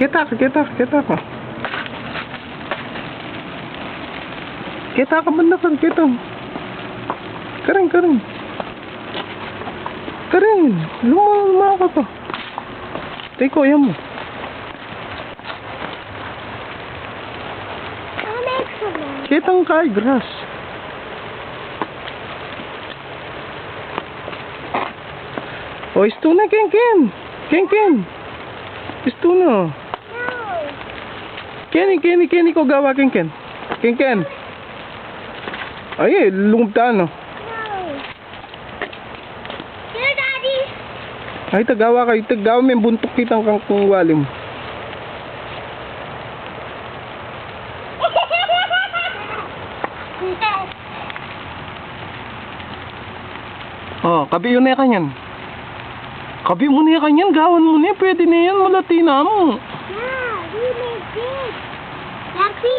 Kita ka. Kita ka banda ka, kita. Karing. Lumawa ka pa. Teko, yan mo. Kitang kay grass. Oh, istuna, Ken. Istuna. Kenny ko gawa, Ken. Ay, lumubtaan, no? Here, Daddy. Ay, tagawa may buntok kitang kung wali mo. Oh, kabi yun na kanyan. Kabi mo na kanyan, gawan mo na, pwede na yan, malati na mo. Yeah, we made this. Lexi?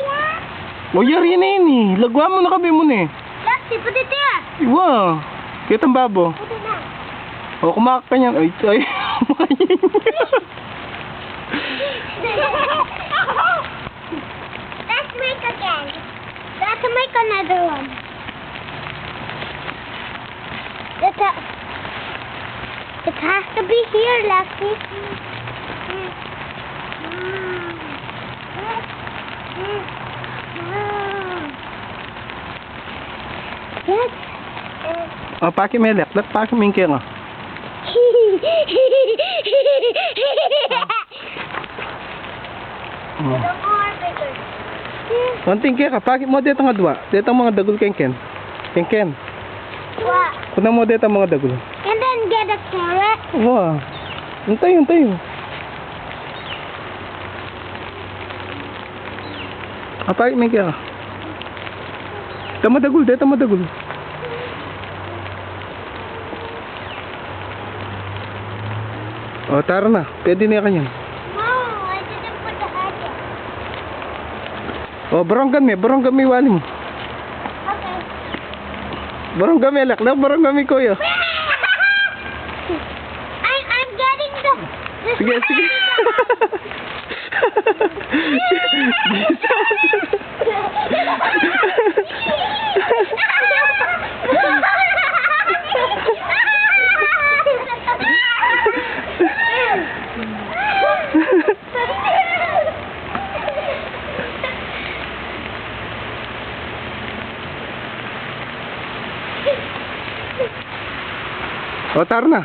O, yari na yun eh. Lagwa mo na kabi mo na eh. Lexi, put it there. Iwa. Kitang babo. Put it there. O, kumakak ka niyan. Ay. Let's make again. Let's make another one. It has to be here, Lexi. Yes. O, paki may lek. Paki may kaya nga. Konting kaya ka. Paki mo dito nga dua. Dito mga dagol Ken. What? Kuna mo dito mga dagol. And then get a carrot. Wow. Untay. Apa may kaya ka? Tamadagol. O, tara na. Pwede na kanyan. No, I didn't put the head in. O, baranggan may wali mo. Okay. Baranggan may laknak, baranggan may kuya. I'm getting the Sige. O, tara na.